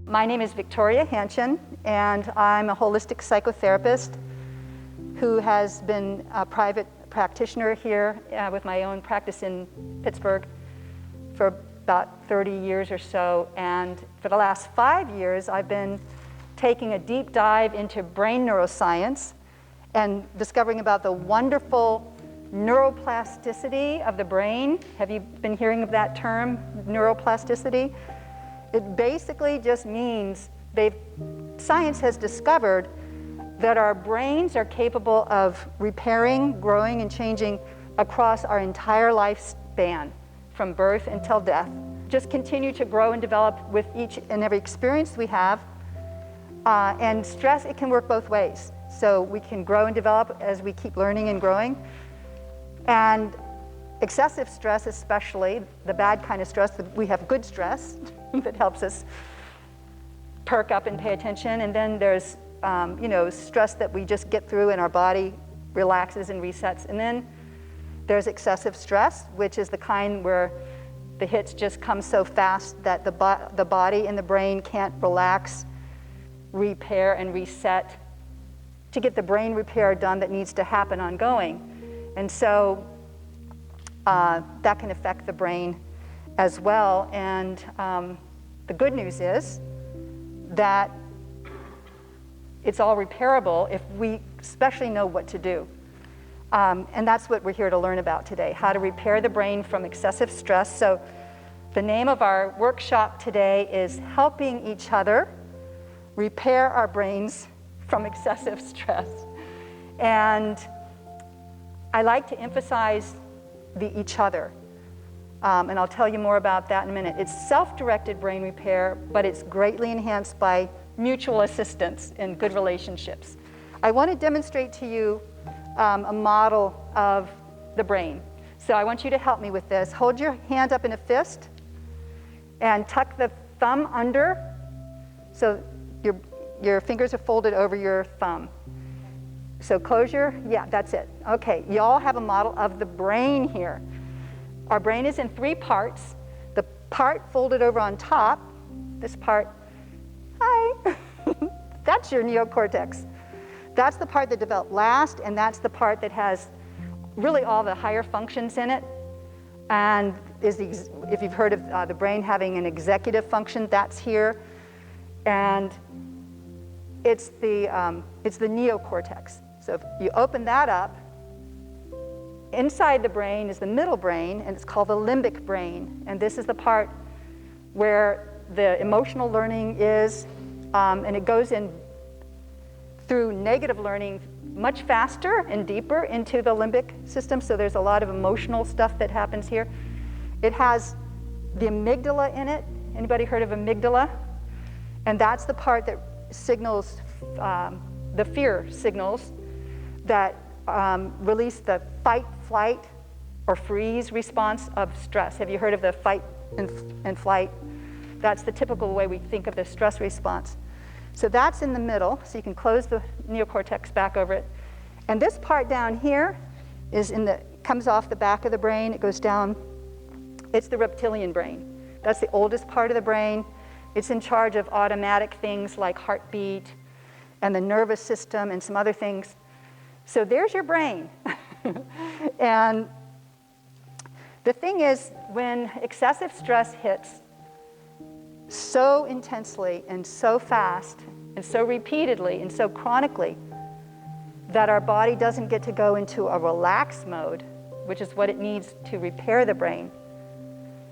My name is Victoria Hanchin, and I'm a holistic psychotherapist who has been a private practitioner here with my own practice in Pittsburgh for about 30 years or so. And for the last 5 years, I've been taking a deep dive into brain neuroscience and discovering about the wonderful neuroplasticity of the brain. Have you been hearing of that term, neuroplasticity? It basically just means science has discovered that our brains are capable of repairing, growing, and changing across our entire lifespan, from birth until death. Just continue to grow and develop with each and every experience we have. And stress, it can work both ways. So we can grow and develop as we keep learning and growing. And excessive stress, especially, the bad kind of stress, we have good stress that helps us perk up and pay attention. And then there's stress that we just get through and our body relaxes and resets. And then there's excessive stress, which is the kind where the hits just come so fast that the body and the brain can't relax, repair, and reset to get the brain repair done that needs to happen ongoing. And so that can affect the brain as well. And the good news is that it's all repairable if we especially know what to do. And that's what we're here to learn about today, how to repair the brain from excessive stress. So the name of our workshop today is Helping Each Other Repair Our Brains from Excessive Stress. And I like to emphasize the each other. And I'll tell you more about that in a minute. It's self-directed brain repair, but it's greatly enhanced by mutual assistance in good relationships. I want to demonstrate to you a model of the brain. So I want you to help me with this. Hold your hand up in a fist and tuck the thumb under so your fingers are folded over your thumb. So close yeah, that's it. Okay, you all have a model of the brain here. Our brain is in 3 parts. The part folded over on top, this part, hi, that's your neocortex. That's the part that developed last, and that's the part that has really all the higher functions in it. And if you've heard of the brain having an executive function, that's here. And it's the neocortex. So if you open that up, inside the brain is the middle brain, and it's called the limbic brain. And this is the part where the emotional learning is, and it goes in through negative learning much faster and deeper into the limbic system. So there's a lot of emotional stuff that happens here. It has the amygdala in it. Anybody heard of amygdala? And that's the part that signals the fear signals that release the fight, flight, or freeze response of stress. Have you heard of the fight and flight? That's the typical way we think of the stress response. So that's in the middle, so you can close the neocortex back over it. And this part down here comes off the back of the brain, it goes down. It's the reptilian brain. That's the oldest part of the brain. It's in charge of automatic things like heartbeat and the nervous system and some other things. So there's your brain. And the thing is, when excessive stress hits so intensely and so fast and so repeatedly and so chronically that our body doesn't get to go into a relaxed mode, which is what it needs to repair the brain,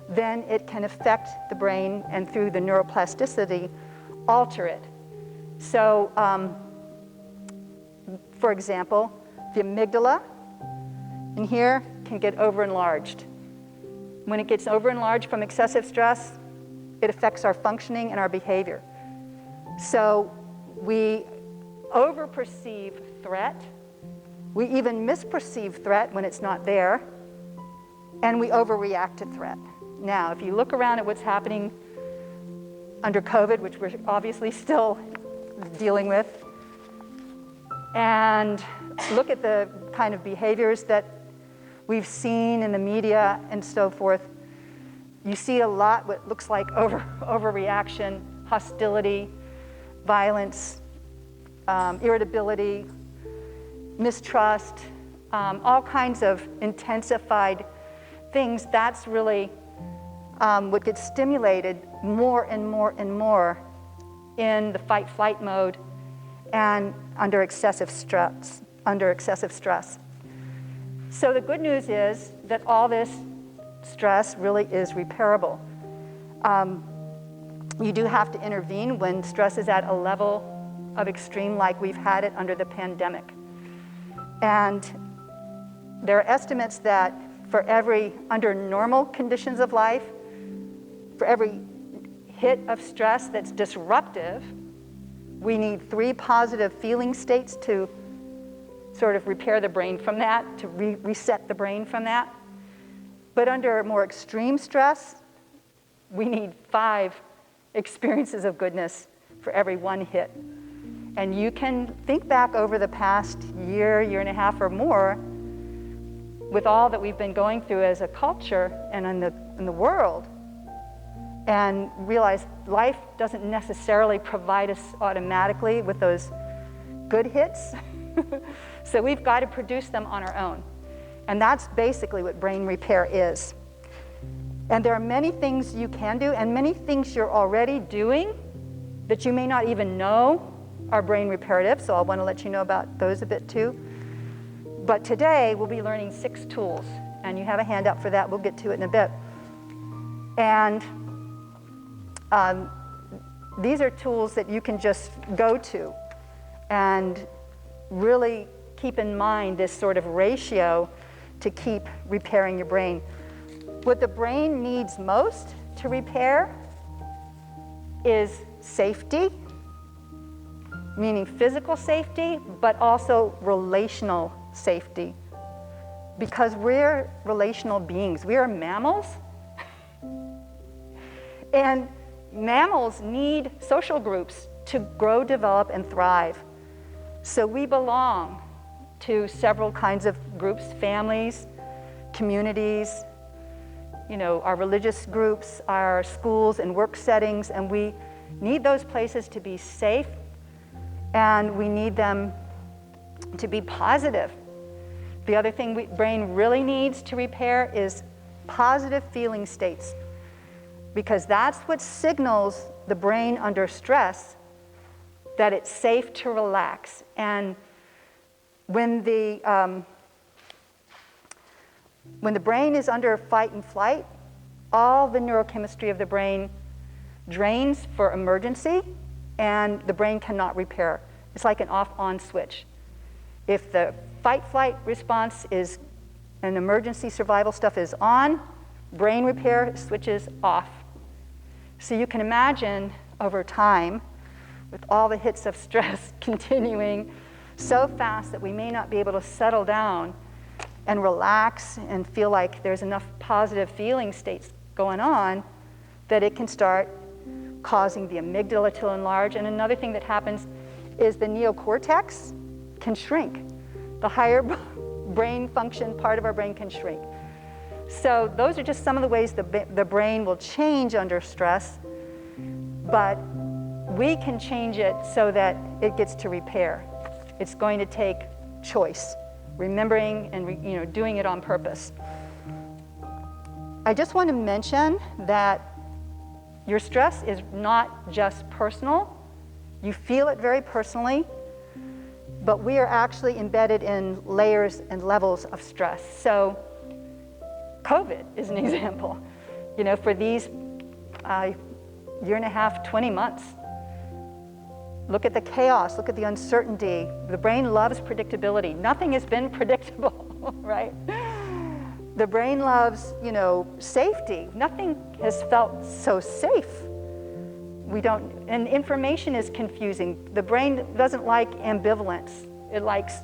then it can affect the brain and through the neuroplasticity, alter it. So, for example, the amygdala in here can get over-enlarged. When it gets over-enlarged from excessive stress, it affects our functioning and our behavior. So we over-perceive threat. We even misperceive threat when it's not there. And we overreact to threat. Now, if you look around at what's happening under COVID, which we're obviously still dealing with, and look at the kind of behaviors that we've seen in the media and so forth, you see a lot what looks like overreaction, hostility, violence, irritability, mistrust, all kinds of intensified things. That's really what gets stimulated more and more and more in the fight-flight mode and under excessive stress. So the good news is that all this stress really is repairable. You do have to intervene when stress is at a level of extreme like we've had it under the pandemic. And there are estimates that under normal conditions of life, for every hit of stress that's disruptive, we need 3 positive feeling states to sort of repair the brain from that, to reset the brain from that. But under more extreme stress, we need 5 experiences of goodness for every 1 hit. And you can think back over the past year and a half or more, with all that we've been going through as a culture and in the world, and realize life doesn't necessarily provide us automatically with those good hits. So we've got to produce them on our own. And that's basically what brain repair is. And there are many things you can do, and many things you're already doing that you may not even know are brain reparative, so I want to let you know about those a bit too. But today we'll be learning 6 tools, and you have a handout for that. We'll get to it in a bit. And these are tools that you can just go to and really keep in mind this sort of ratio to keep repairing your brain. What the brain needs most to repair is safety, meaning physical safety, but also relational safety. Because we're relational beings. We are mammals. And mammals need social groups to grow, develop, and thrive. So we belong to several kinds of groups, families, communities, our religious groups, our schools and work settings, and we need those places to be safe, and we need them to be positive. The other thing the brain really needs to repair is positive feeling states, because that's what signals the brain under stress that it's safe to relax. And when the brain is under fight and flight, all the neurochemistry of the brain drains for emergency, and the brain cannot repair. It's like an off-on switch. If the fight-flight response is an emergency survival stuff is on, brain repair switches off. So you can imagine over time, with all the hits of stress continuing so fast that we may not be able to settle down and relax and feel like there's enough positive feeling states going on, that it can start causing the amygdala to enlarge. And another thing that happens is the neocortex can shrink. The higher brain function part of our brain can shrink. So those are just some of the ways the brain will change under stress, but we can change it so that it gets to repair. It's going to take choice, remembering and doing it on purpose. I just want to mention that your stress is not just personal. You feel it very personally, but we are actually embedded in layers and levels of stress. So COVID is an example. For these year and a half, 20 months, look at the chaos, look at the uncertainty. The brain loves predictability. Nothing has been predictable, right? The brain loves, safety. Nothing has felt so safe. And information is confusing. The brain doesn't like ambivalence. It likes,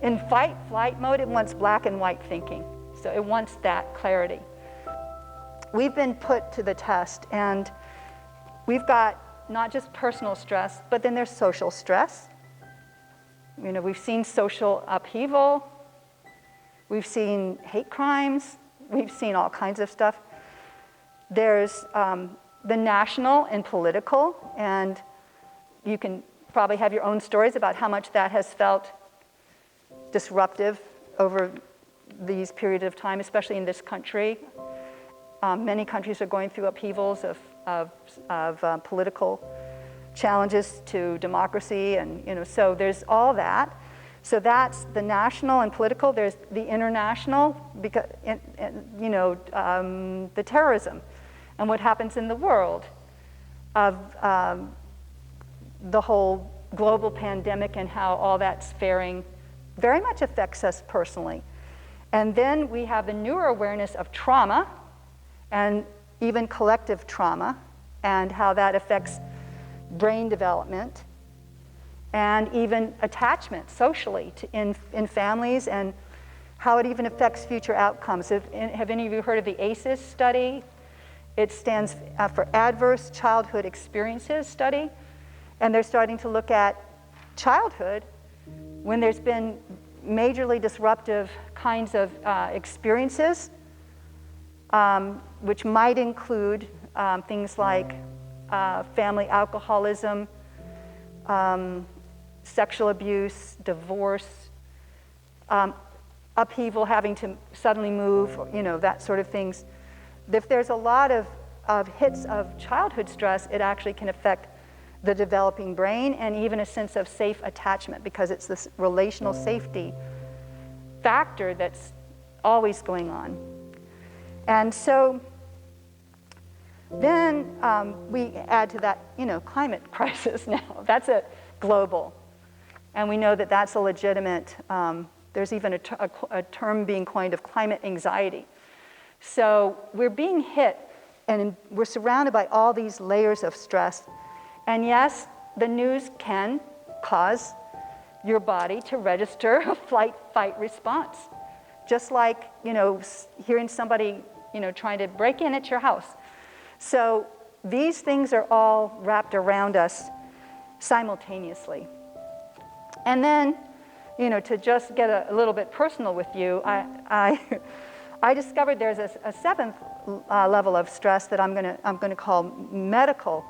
in fight, flight mode, it wants black and white thinking. So it wants that clarity. We've been put to the test, and we've got not just personal stress, but then there's social stress. We've seen social upheaval. We've seen hate crimes. We've seen all kinds of stuff. There's the national and political, and you can probably have your own stories about how much that has felt disruptive over these periods of time, especially in this country. Many countries are going through upheavals of political challenges to democracy, and so there's all that. So that's the national and political. There's the international, because the terrorism and what happens in the world of the whole global pandemic and how all that's faring very much affects us personally. And then we have the newer awareness of trauma and even collective trauma and how that affects brain development and even attachment socially in families, and how it even affects future outcomes. Have any of you heard of the ACEs study? It stands for Adverse Childhood Experiences Study, and they're starting to look at childhood when there's been majorly disruptive kinds of experiences, which might include things like family alcoholism, sexual abuse, divorce, upheaval, having to suddenly move, that sort of things. If there's a lot of hits of childhood stress, it actually can affect the developing brain and even a sense of safe attachment, because it's this relational safety factor that's always going on. And so then we add to that, climate crisis now. That's a global. And we know that that's a legitimate, there's even a term being coined of climate anxiety. So we're being hit, and we're surrounded by all these layers of stress. And yes, the news can cause your body to register a flight-fight response. Just like, hearing somebody, trying to break in at your house. So these things are all wrapped around us simultaneously. And then, to just get a little bit personal with you, I discovered there's a seventh level of stress that I'm gonna call medical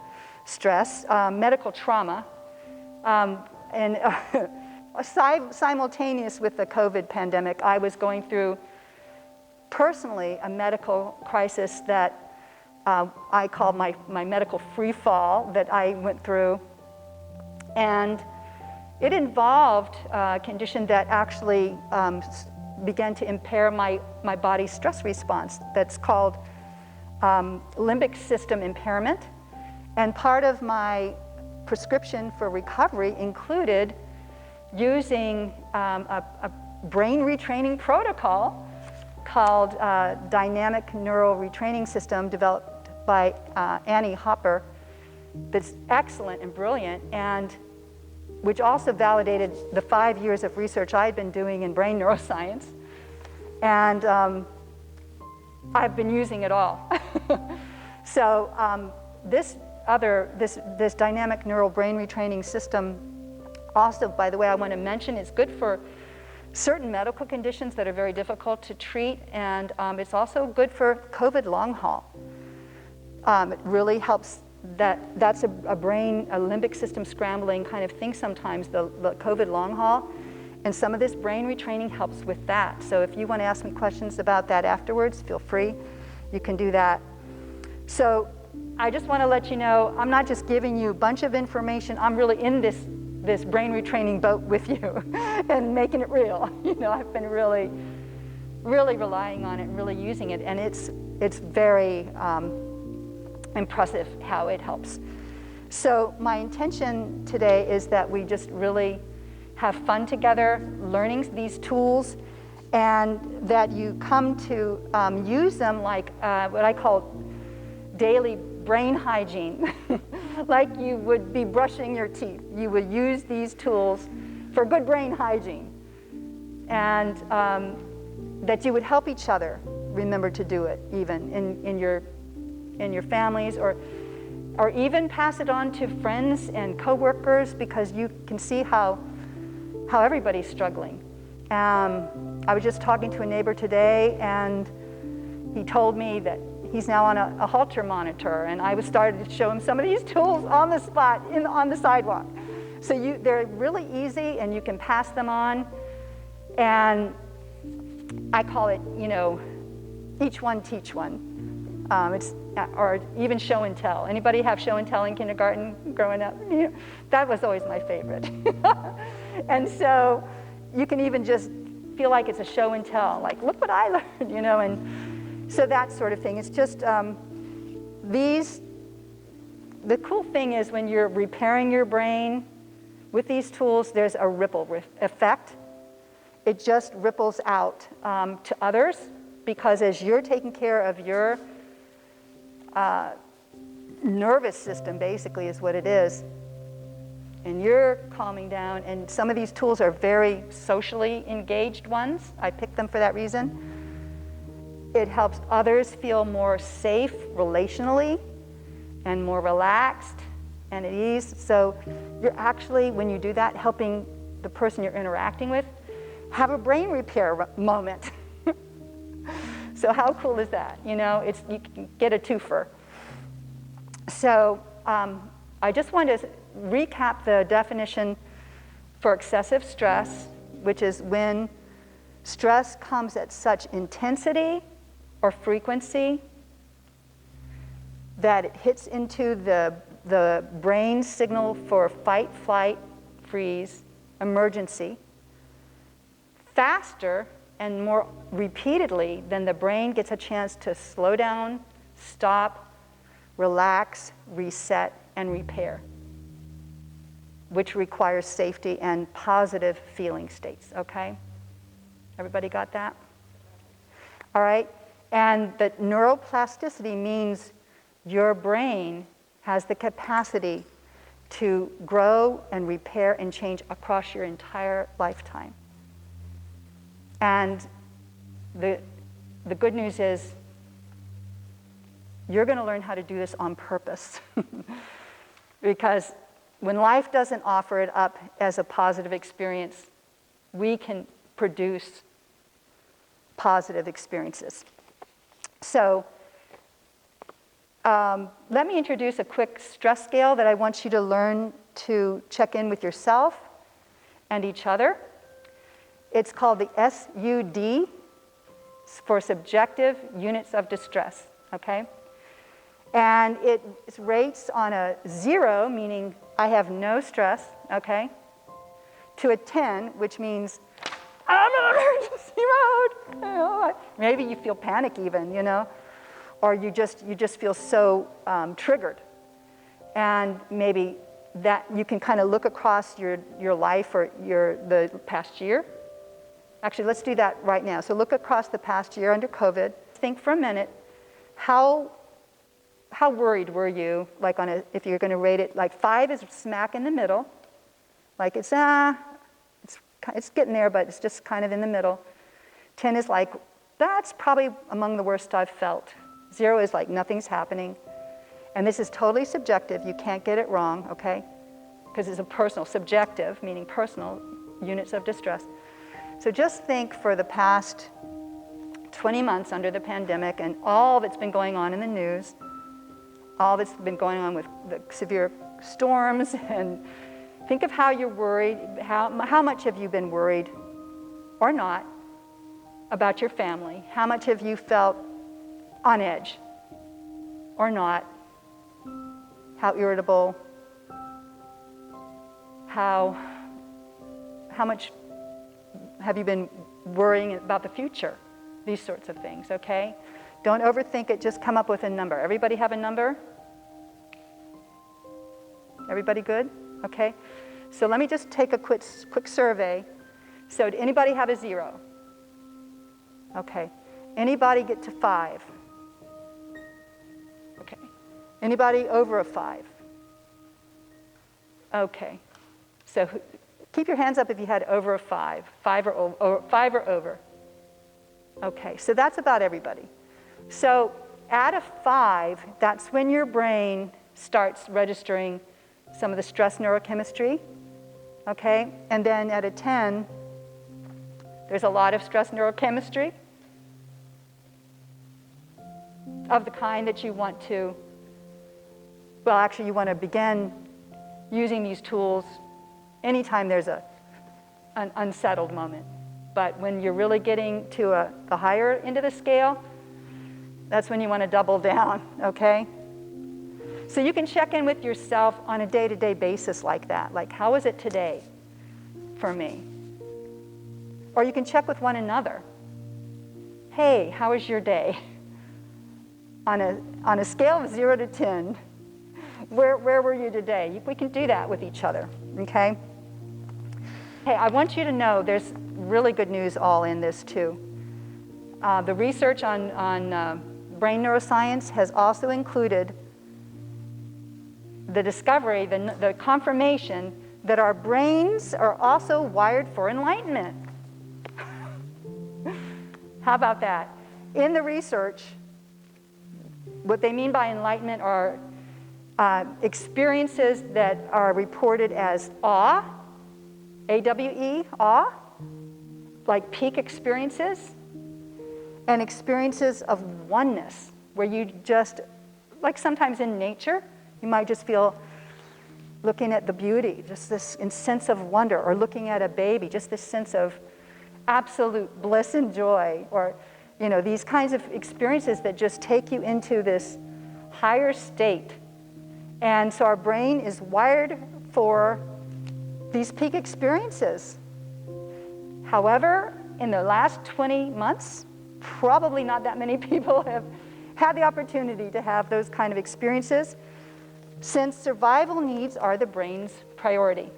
stress, medical trauma, and simultaneous with the COVID pandemic, I was going through personally a medical crisis that I called my medical free fall that I went through, and it involved a condition that actually began to impair my body's stress response. That's called limbic system impairment. And part of my prescription for recovery included using a brain retraining protocol called dynamic neural retraining system, developed by Annie Hopper, that's excellent and brilliant, and which also validated the 5 years of research I had been doing in brain neuroscience. And I've been using it all. So this dynamic neural brain retraining system also, by the way, I want to mention, is good for certain medical conditions that are very difficult to treat, and it's also good for COVID long haul. It really helps. That's a limbic system scrambling kind of thing sometimes, the COVID long haul. And some of this brain retraining helps with that. So if you want to ask me questions about that afterwards, feel free. You can do that. So I just want to let you know, I'm not just giving you a bunch of information. I'm really in this brain retraining boat with you and making it real. I've been really, really relying on it and really using it. And it's very impressive how it helps. So my intention today is that we just really have fun together, learning these tools, and that you come to use them like what I call daily brain hygiene. Like you would be brushing your teeth. You would use these tools for good brain hygiene. And that you would help each other remember to do it, even in your families, or even pass it on to friends and coworkers, because you can see how everybody's struggling. I was just talking to a neighbor today, and he told me that He's now on a Holter monitor, and I started to show him some of these tools on the spot, on the sidewalk. So they're really easy, and you can pass them on. And I call it, each one teach one. Or even show and tell. Anybody have show and tell in kindergarten growing up? That was always my favorite. And so you can even just feel like it's a show and tell, like, look what I learned, and so that sort of thing. It's just the cool thing is when you're repairing your brain with these tools, there's a ripple effect. It just ripples out to others, because as you're taking care of your nervous system, basically is what it is, and you're calming down, and some of these tools are very socially engaged ones. I picked them for that reason. It helps others feel more safe relationally and more relaxed and at ease. So you're actually, when you do that, helping the person you're interacting with have a brain repair moment. So how cool is that? You can get a twofer. So I just wanted to recap the definition for excessive stress, which is when stress comes at such intensity or frequency that it hits into the brain signal for fight, flight, freeze, emergency, faster and more repeatedly than the brain gets a chance to slow down, stop, relax, reset, and repair, which requires safety and positive feeling states, okay? Everybody got that? All right, and the neuroplasticity means your brain has the capacity to grow and repair and change across your entire lifetime. And the good news is you're going to learn how to do this on purpose. Because when life doesn't offer it up as a positive experience, we can produce positive experiences. So let me introduce a quick stress scale that I want you to learn to check in with yourself and each other. It's called the SUD, for subjective units of distress, okay? And it rates on a 0, meaning I have no stress, okay, to a 10, which means I'm in emergency mode. Maybe you feel panic even, or you just feel so triggered. And maybe that you can kind of look across your life or the past year. Actually, let's do that right now. So look across the past year under COVID. Think for a minute, how worried were you? Like if you're going to rate it, like 5 is smack in the middle. Like it's getting there, but it's just kind of in the middle. 10 is like, that's probably among the worst I've felt. 0 is like nothing's happening. And this is totally subjective. You can't get it wrong, okay? Because it's a personal, subjective, meaning personal units of distress. So just think for the past 20 months under the pandemic and all that's been going on in the news, all that's been going on with the severe storms, and think of how you're worried, how much have you been worried or not about your family? How much have you felt on edge or not? How irritable? How much have you been worrying about the future? These sorts of things, okay? Don't overthink it, just come up with a number. Everybody have a number? Everybody good? Okay. So let me just take a quick survey. So did anybody have a 0? Okay. Anybody get to 5? Okay. Anybody over a 5? Okay. So keep your hands up if you had over a 5. 5 or over. Okay, so that's about everybody. So at a 5, that's when your brain starts registering some of the stress neurochemistry, okay? And then at a 10, there's a lot of stress neurochemistry. of the kind that you want to, well, actually you want to begin using these tools anytime there's an unsettled moment. But when you're really getting to the higher end of the scale, that's when you want to double down, okay? So you can check in with yourself on a day-to-day basis like that. Like, how is it today for me? Or you can check with one another. Hey, how was your day? On a scale of 0 to 10, where were you today? We can do that with each other, okay? Hey, I want you to know there's really good news all in this too. The research on brain neuroscience has also included the discovery, the confirmation that our brains are also wired for enlightenment. How about that? In the research, what they mean by enlightenment are experiences that are reported as awe, A-W-E, awe, like peak experiences, and experiences of oneness, where you just, like sometimes in nature, you might just feel looking at the beauty, just this sense of wonder, or looking at a baby, just this sense of absolute bliss and joy, or these kinds of experiences that just take you into this higher state. And so our brain is wired for these peak experiences. However, in the last 20 months, probably not that many people have had the opportunity to have those kind of experiences, since survival needs are the brain's priority.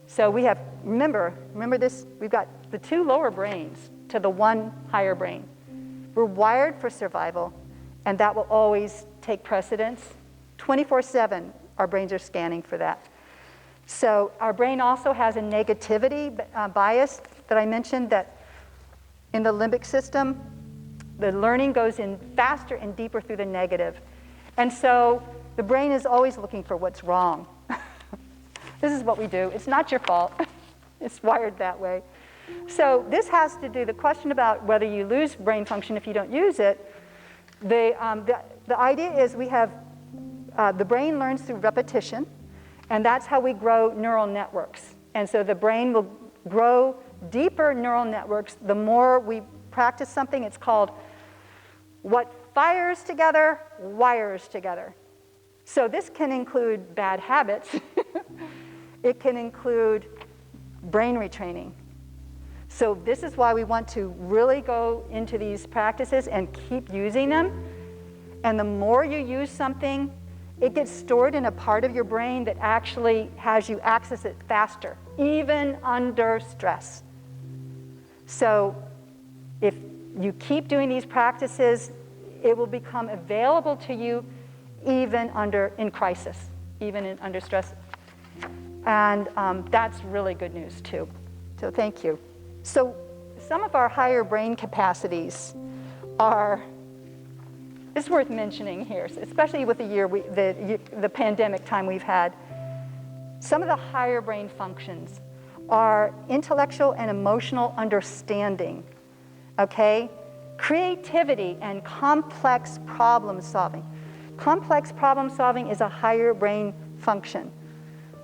So we have, remember this, we've got the 2 lower brains to the 1 higher brain. We're wired for survival, and that will always take precedence. 24/7, our brains are scanning for that. So our brain also has a negativity bias that I mentioned, that in the limbic system, the learning goes in faster and deeper through the negative. And so the brain is always looking for what's wrong. This is what we do. It's not your fault. It's wired that way. So this has to do, the question about whether you lose brain function if you don't use it, the idea is we have, the brain learns through repetition, and that's how we grow neural networks. And so the brain will grow deeper neural networks the more we practice something. It's called what fires together, wires together. So this can include bad habits. It can include brain retraining. So this is why we want to really go into these practices and keep using them. And the more you use something, it gets stored in a part of your brain that actually has you access it faster, even under stress. So if you keep doing these practices, it will become available to you even in crisis, even under stress. And that's really good news too. So thank you. So some of our higher brain capacities are, it's worth mentioning here, especially with the year, the pandemic time we've had. Some of the higher brain functions are intellectual and emotional understanding, okay? Creativity and complex problem solving. Complex problem solving is a higher brain function.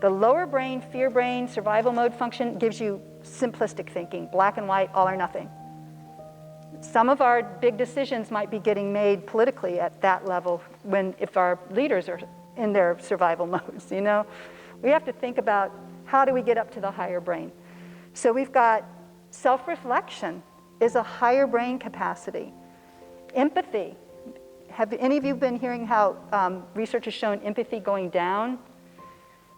The lower brain, fear brain, survival mode function gives you simplistic thinking, black and white, all or nothing. Some of our big decisions might be getting made politically at that level if our leaders are in their survival modes, We have to think about how do we get up to the higher brain. So we've got self-reflection is a higher brain capacity. Empathy. Have any of you been hearing how research has shown empathy going down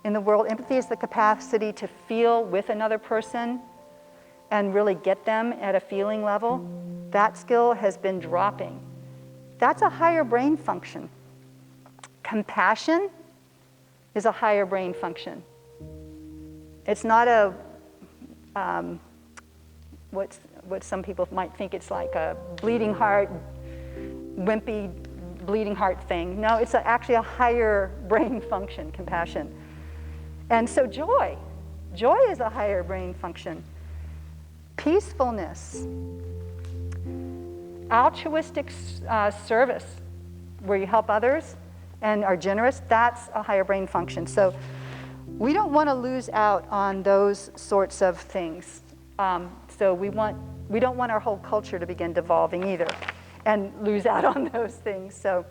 in the world? Empathy is the capacity to feel with another person and really get them at a feeling level. That skill has been dropping. That's a higher brain function. Compassion is a higher brain function. It's not a, what some people might think it's like a bleeding heart, wimpy bleeding heart thing. No, it's actually a higher brain function, compassion. And so joy is a higher brain function. Peacefulness. altruistic service, where you help others and are generous, that's a higher brain function. So we don't want to lose out on those sorts of things. So we don't want our whole culture to begin devolving either and lose out on those things. So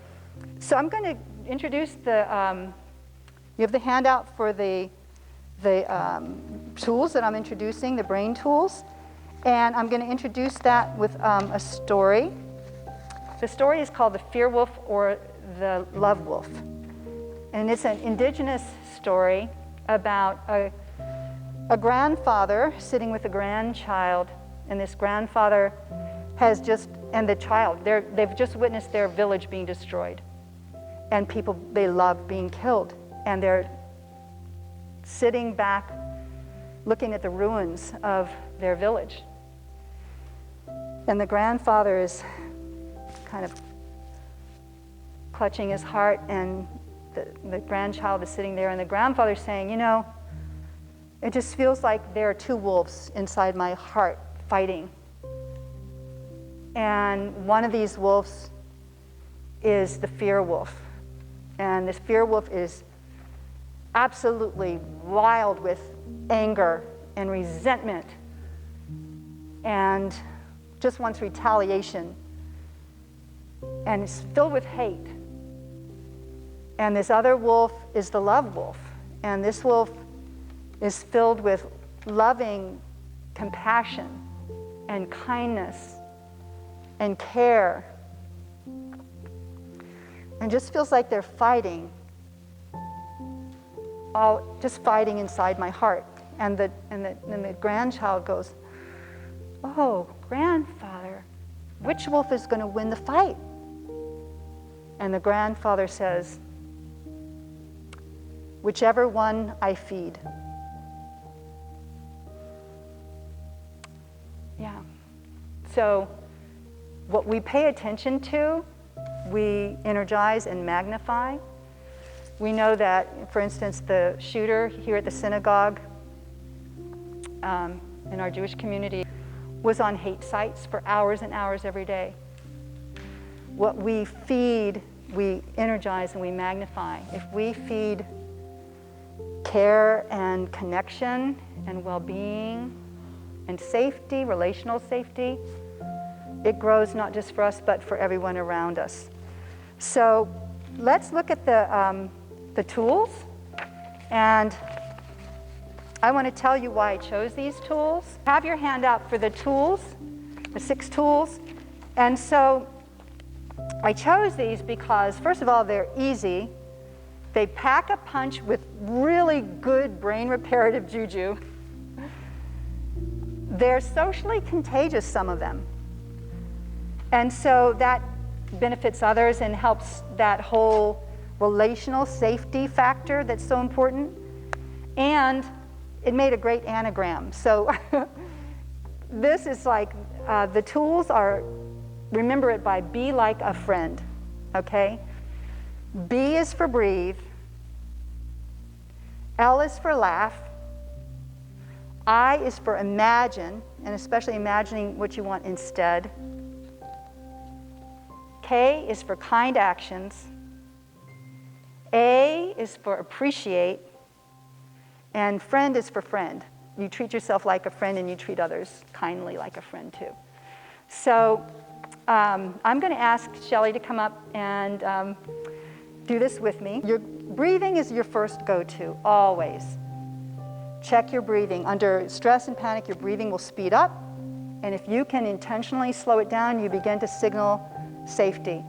I'm going to introduce you have the handout for the tools that I'm introducing, the brain tools. And I'm going to introduce that with a story. The story is called The Fear Wolf or the Love Wolf. And it's an indigenous story about a grandfather sitting with a grandchild. And this grandfather has just, and the child, they've just witnessed their village being destroyed. And people they love being killed. And they're sitting back looking at the ruins of their village. And the grandfather is kind of clutching his heart, and the grandchild is sitting there, and the grandfather's saying, you know, it just feels like there are two wolves inside my heart fighting. And one of these wolves is the fear wolf. And this fear wolf is absolutely wild with anger and resentment and just wants retaliation, and is filled with hate. And this other wolf is the love wolf, and this wolf is filled with loving compassion and kindness and care, and just feels like they're fighting, just fighting inside my heart. And the grandchild goes, oh, grandfather, which wolf is going to win the fight? And the grandfather says, whichever one I feed. Yeah. So what we pay attention to, we energize and magnify. We know that, for instance, the shooter here at the synagogue in our Jewish community was on hate sites for hours and hours every day. What we feed, we energize and we magnify. If we feed care and connection and well-being and safety, relational safety, it grows not just for us, but for everyone around us. So let's look at the tools. And I want to tell you why I chose these tools. Have your hand out for the tools, the 6 tools. And so I chose these because, first of all, they're easy. They pack a punch with really good brain reparative juju. They're socially contagious, some of them. And so that benefits others and helps that whole relational safety factor that's so important. And it made a great anagram. So this is like, the tools are, remember it by be like a friend, okay? B is for breathe. L is for laugh. I is for imagine, and especially imagining what you want instead. K is for kind actions. A is for appreciate. And friend is for friend. You treat yourself like a friend and you treat others kindly like a friend too. So I'm going to ask Shelley to come up and do this with me. Your breathing is your first go-to, always. Check your breathing. Under stress and panic, your breathing will speed up. And if you can intentionally slow it down, you begin to signal safety.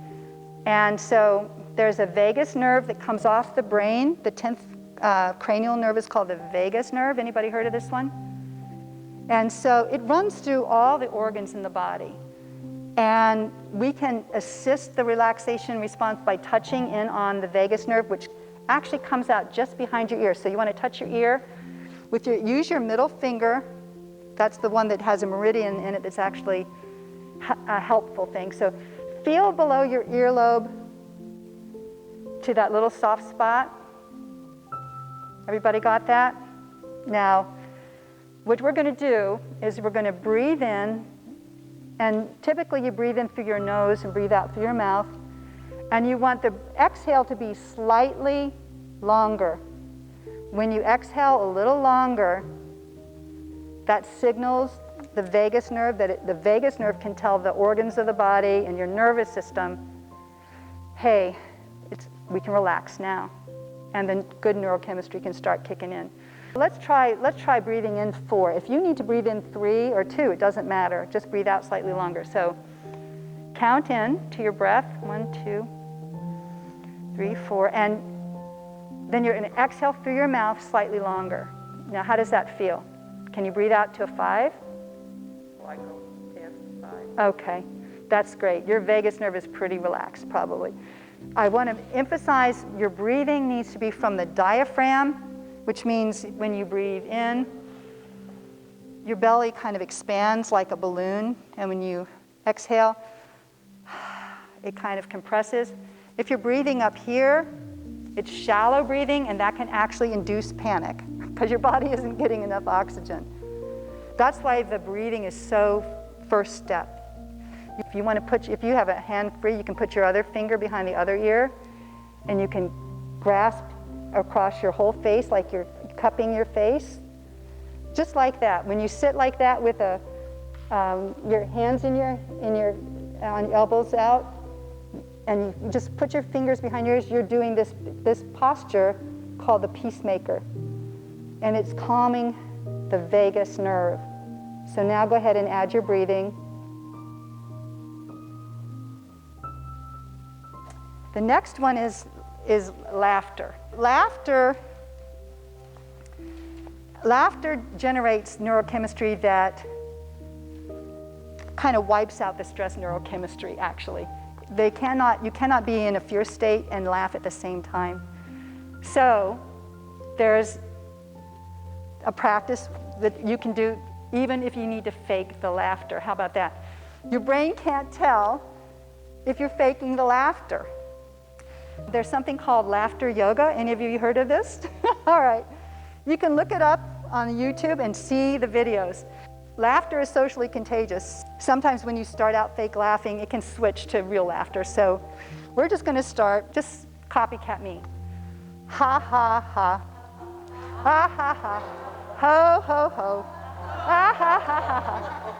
And so there's a vagus nerve that comes off the brain. The 10th cranial nerve is called the vagus nerve. Anybody heard of this one? And so it runs through all the organs in the body. And we can assist the relaxation response by touching in on the vagus nerve, which actually comes out just behind your ear. So you want to touch your ear. Use your middle finger. That's the one that has a meridian in it that's actually a helpful thing. So feel below your earlobe to that little soft spot. Everybody got that? Now, what we're going to do is we're going to breathe in And typically you breathe in through your nose and breathe out through your mouth. And you want the exhale to be slightly longer. When you exhale a little longer, that signals the vagus nerve, the vagus nerve can tell the organs of the body and your nervous system, hey, we can relax now. And then good neurochemistry can start kicking in. Let's try breathing in 4. If you need to breathe in 3 or 2, it doesn't matter. Just breathe out slightly longer. So count in to your breath. 1, 2, 3, 4. And then you're going to exhale through your mouth slightly longer. Now, how does that feel? Can you breathe out to a 5? Well, I go 10, 5. Okay, that's great. Your vagus nerve is pretty relaxed, probably. I want to emphasize your breathing needs to be from the diaphragm, which means when you breathe in, your belly kind of expands like a balloon, and when you exhale, it kind of compresses. If you're breathing up here, it's shallow breathing, and that can actually induce panic because your body isn't getting enough oxygen. That's why the breathing is so first step. If you have a hand free, you can put your other finger behind the other ear, and you can grasp across your whole face like you're cupping your face. Just like that. When you sit like that with your hands on your elbows out, and you just put your fingers behind your ears, you're doing this posture called the Peacemaker. And it's calming the vagus nerve. So now go ahead and add your breathing. The next one is laughter. Laughter generates neurochemistry that kind of wipes out the stress neurochemistry, actually. You cannot be in a fear state and laugh at the same time. So there's a practice that you can do even if you need to fake the laughter. How about that? Your brain can't tell if you're faking the laughter. There's something called laughter yoga. Any of you heard of this? All right. You can look it up on YouTube and see the videos. Laughter is socially contagious. Sometimes when you start out fake laughing, it can switch to real laughter. So we're just going to start, just copycat me. Ha, ha, ha. Ha, ha, ha. Ho, ho, ho. Ha, ha, ha, ha, ha.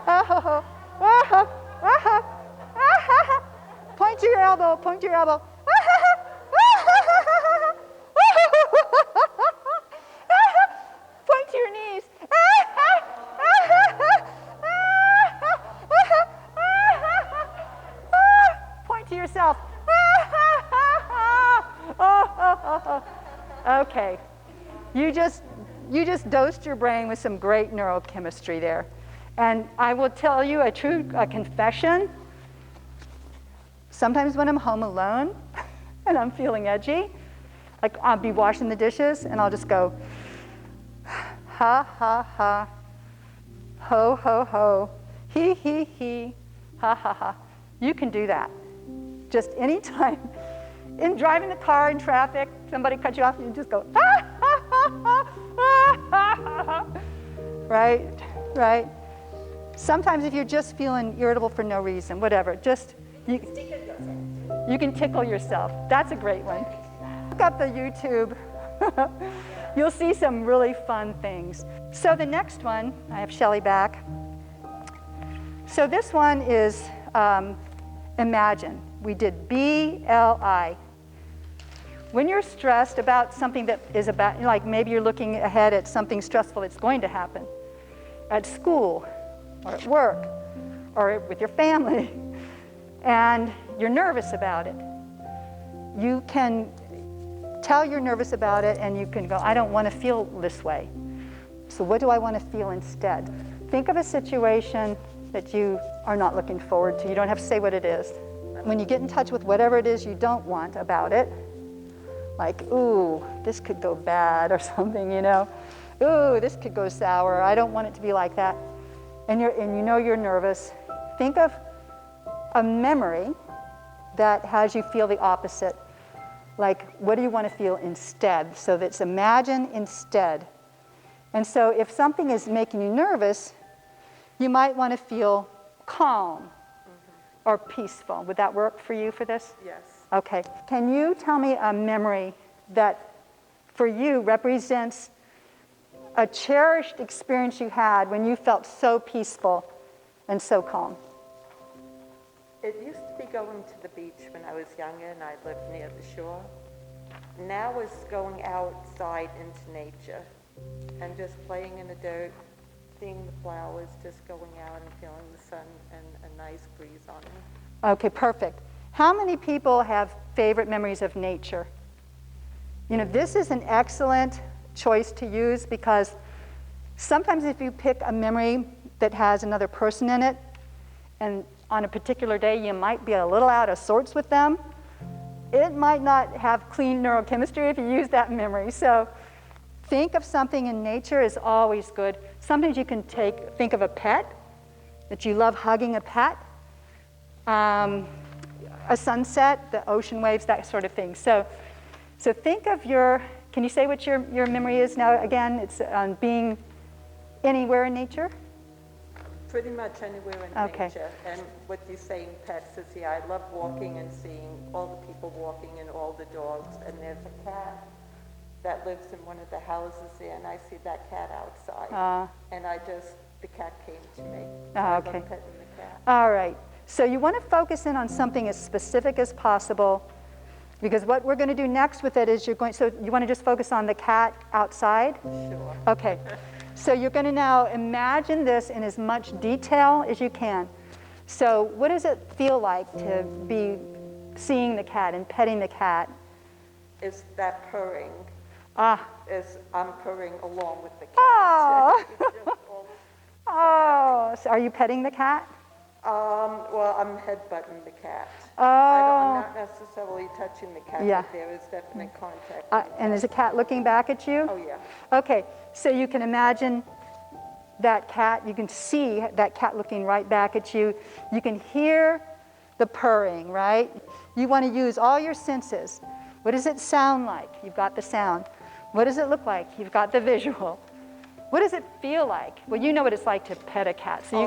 Ho, ho, ho. Ha, ha, ha, ha. Ha, ha, ha. Point to your elbow, point to your elbow. Ha, ha, ha. Point to your knees. Point to yourself. Okay. You just dosed your brain with some great neurochemistry there. And I will tell you a confession. Sometimes when I'm home alone and I'm feeling edgy, like I'll be washing the dishes and I'll just go, ha, ha, ha, ho, ho, ho, he, he, ha, ha, ha. You can do that. Just anytime. In driving the car in traffic, somebody cuts you off, you just go, ha, ha, ha, ha, ha, ha, ha. Right? Sometimes if you're just feeling irritable for no reason, whatever, you can tickle yourself. That's a great one. Look up the YouTube. You'll see some really fun things. So the next one, I have Shelley back. So this one is imagine. We did BLI. When you're stressed about something that is about, like maybe you're looking ahead at something stressful that's going to happen at school or at work or with your family, and you're nervous about it, you can tell you're nervous about it and you can go, I don't want to feel this way. So what do I want to feel instead? Think of a situation that you are not looking forward to. You don't have to say what it is. When you get in touch with whatever it is you don't want about it, like, ooh, this could go bad or something, Ooh, this could go sour. I don't want it to be like that. And you know you're nervous. Think of a memory that has you feel the opposite. Like, what do you want to feel instead? So that's imagine instead. And so if something is making you nervous, you might want to feel calm or peaceful. Would that work for you for this? Yes. Okay. Can you tell me a memory that for you represents a cherished experience you had when you felt so peaceful and so calm? It used to be going to the beach when I was younger and I lived near the shore. Now it's going outside into nature and just playing in the dirt, seeing the flowers, just going out and feeling the sun and a nice breeze on me. Okay, perfect. How many people have favorite memories of nature? You know, this is an excellent choice to use because sometimes if you pick a memory that has another person in it, and on a particular day you might be a little out of sorts with them, it might not have clean neurochemistry if you use that memory. So think of something in nature is always good. Sometimes you can think of a pet, that you love hugging a pet, a sunset, the ocean waves, that sort of thing. So think of can you say what your memory is now again? It's on being anywhere in nature? Pretty much anywhere in nature. And what you're saying, pets, is I love walking and seeing all the people walking and all the dogs. And there's a cat that lives in one of the houses there, and I see that cat outside. And the cat came to me. So I love petting the cat. All right. So you want to focus in on something as specific as possible, because what we're going to do next with it is so you want to just focus on the cat outside? Sure. Okay. So you're going to now imagine this in as much detail as you can. So what does it feel like to be seeing the cat and petting the cat? It's that purring. I'm purring along with the cat. Oh. Oh. So are you petting the cat? Well, I'm headbutting the cat. Oh. I'm not necessarily touching the cat, Yeah. but there is definite contact. And is the cat looking back at you? Oh, yeah. Okay, so you can imagine that cat, you can see that cat looking right back at you. You can hear the purring, right? You want to use all your senses. What does it sound like? You've got the sound. What does it look like? You've got the visual. What does it feel like? Well, you know what it's like to pet a cat, so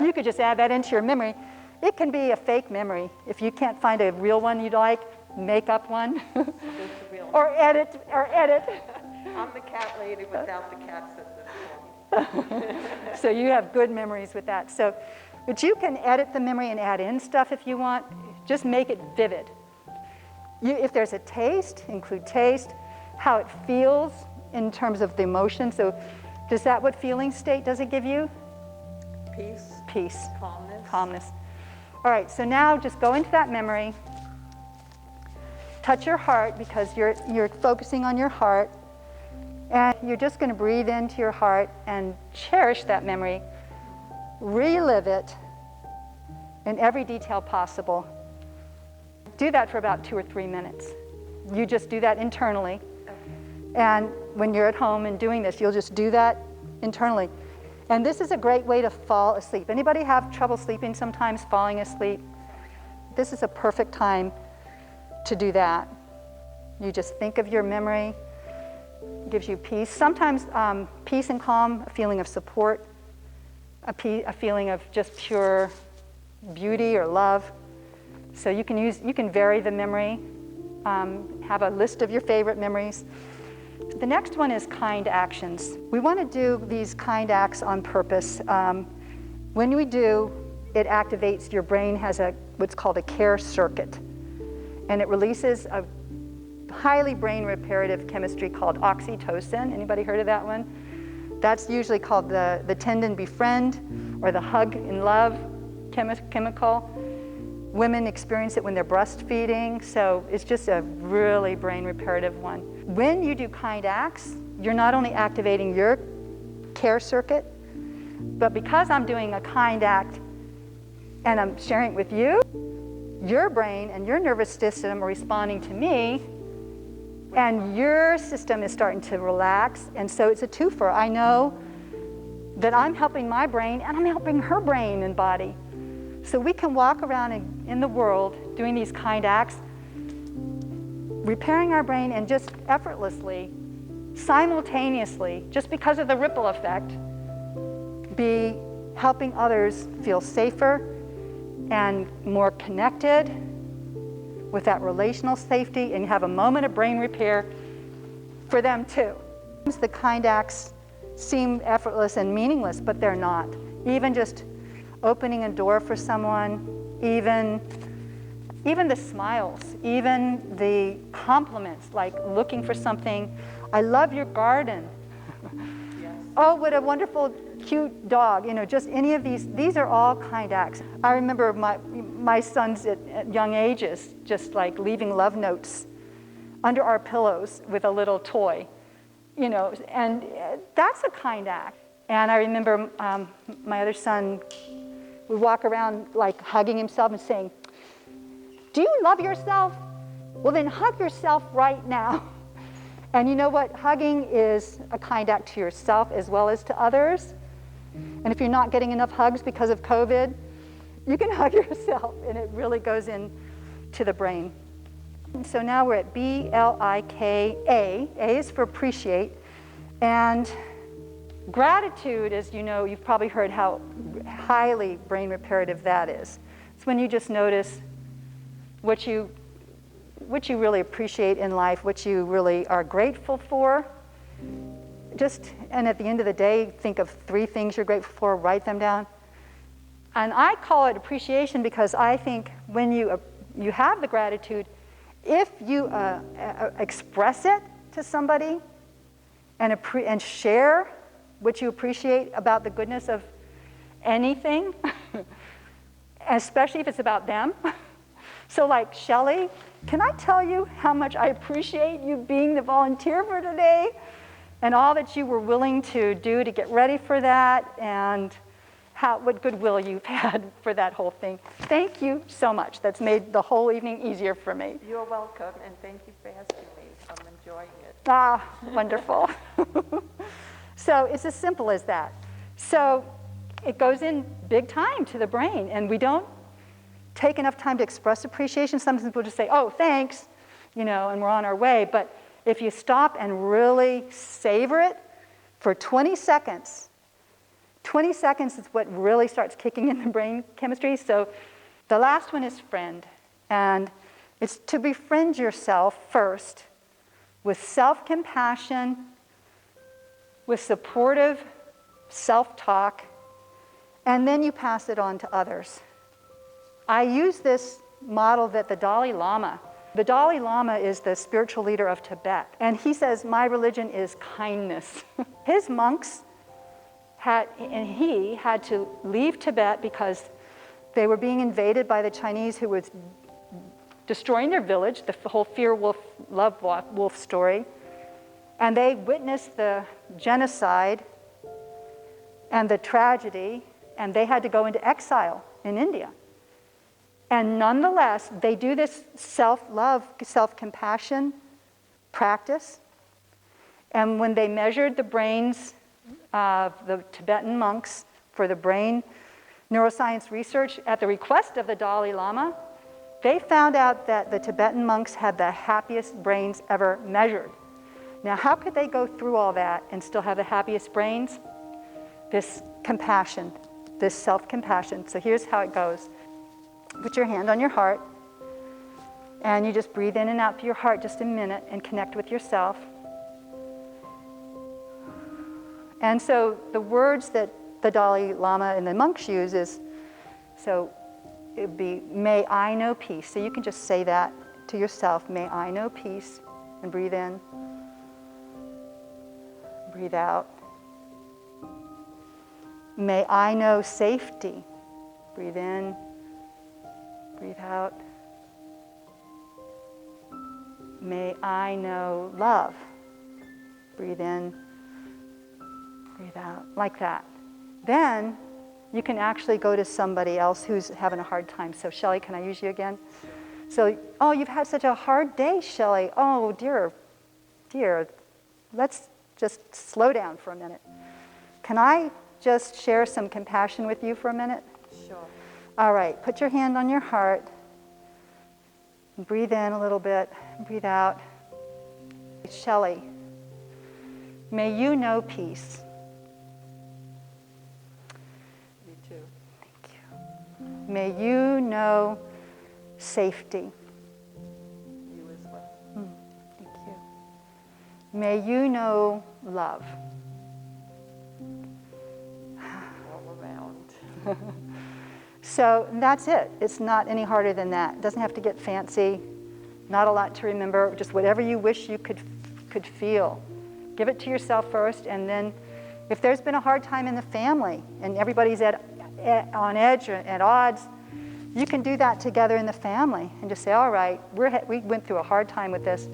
you could just add that into your memory. It can be a fake memory. If you can't find a real one you'd like, make up one. or edit. I'm the cat lady without the cats at this point. So you have good memories with that. But you can edit the memory and add in stuff if you want. Just make it vivid. If there's a taste, include taste, how it feels in terms of the emotion. So what feeling state does it give you? Peace. Calmness. All right, so now just go into that memory. Touch your heart because you're focusing on your heart. And you're just going to breathe into your heart and cherish that memory. Relive it in every detail possible. Do that for about 2 or 3 minutes. You just do that internally. And when you're at home and doing this, you'll just do that internally. And this is a great way to fall asleep. Anybody have trouble sleeping sometimes, falling asleep? This is a perfect time to do that. You just think of your memory. It gives you peace. Sometimes peace and calm, a feeling of support, a feeling of just pure beauty or love. So you can vary the memory, have a list of your favorite memories. The next one is kind actions. We want to do these kind acts on purpose. When we do, it activates, your brain has what's called a care circuit. And it releases a highly brain reparative chemistry called oxytocin. Anybody heard of that one? That's usually called the tendon befriend or the hug in love chemical. Women experience it when they're breastfeeding, so it's just a really brain reparative one. When you do kind acts, you're not only activating your care circuit, but because I'm doing a kind act and I'm sharing it with you, your brain and your nervous system are responding to me, and your system is starting to relax, and so it's a twofer. I know that I'm helping my brain, and I'm helping her brain and body. So we can walk around in the world doing these kind acts, repairing our brain, and just effortlessly, simultaneously, just because of the ripple effect, be helping others feel safer and more connected with that relational safety, and have a moment of brain repair for them too. The kind acts seem effortless and meaningless, but they're not. Even just opening a door for someone, even the smiles, even the compliments, like looking for something. I love your garden. Yes. Oh, what a wonderful, cute dog. You know, just any of these are all kind acts. I remember my sons at young ages just like leaving love notes under our pillows with a little toy, you know, and that's a kind act. And I remember my other son would walk around like hugging himself and saying, "Do you love yourself? Well, then hug yourself right now." And you know what? Hugging is a kind act to yourself as well as to others. And if you're not getting enough hugs because of COVID, you can hug yourself, and it really goes into the brain. And so now we're at B-L-I-K-A. A is for appreciate. And gratitude is, you know, you've probably heard how highly brain reparative that is. It's when you just notice what you really appreciate in life, what you really are grateful for. And at the end of the day, think of 3 things you're grateful for, write them down. And I call it appreciation because I think when you have the gratitude, if you express it to somebody and share what you appreciate about the goodness of anything, especially if it's about them. So like, Shelley, can I tell you how much I appreciate you being the volunteer for today and all that you were willing to do to get ready for that, and what goodwill you've had for that whole thing. Thank you so much. That's made the whole evening easier for me. You're welcome, and thank you for asking me. I'm enjoying it. Ah, wonderful. So it's as simple as that. So it goes in big time to the brain, and we don't take enough time to express appreciation. Some people just say, "Oh, thanks," you know, and we're on our way. But if you stop and really savor it for 20 seconds, 20 seconds is what really starts kicking in the brain chemistry. So the last one is friend. And it's to befriend yourself first with self-compassion, with supportive self-talk, and then you pass it on to others. I use this model that the Dalai Lama is the spiritual leader of Tibet, and he says, "My religion is kindness." His monks had to leave Tibet because they were being invaded by the Chinese, who was destroying their village, the whole fear wolf, love wolf story. And they witnessed the genocide and the tragedy, and they had to go into exile in India. And nonetheless, they do this self-love, self-compassion practice. And when they measured the brains of the Tibetan monks for the brain neuroscience research at the request of the Dalai Lama, they found out that the Tibetan monks had the happiest brains ever measured. Now, how could they go through all that and still have the happiest brains? This compassion, this self-compassion. So here's how it goes. Put your hand on your heart, and you just breathe in and out through your heart just a minute and connect with yourself. And so the words that the Dalai Lama and the monks use is, so it would be, "May I know peace." So you can just say that to yourself, "May I know peace," and breathe in, breathe out. "May I know safety." Breathe in, breathe out. "May I know love." Breathe in, breathe out, like that. Then you can actually go to somebody else who's having a hard time. So Shelley, can I use you again? So, "Oh, you've had such a hard day, Shelley. Oh, dear, let's just slow down for a minute. Can I just share some compassion with you for a minute?" Sure. All right, put your hand on your heart. And breathe in a little bit, breathe out. "Shelley, may you know peace." May you know safety. You as well. Thank you. May you know love. All around. So that's it. It's not any harder than that. It doesn't have to get fancy. Not a lot to remember. Just whatever you wish you could feel. Give it to yourself first, and then if there's been a hard time in the family and everybody's on edge or at odds, you can do that together in the family and just say, all right, we went through a hard time with this.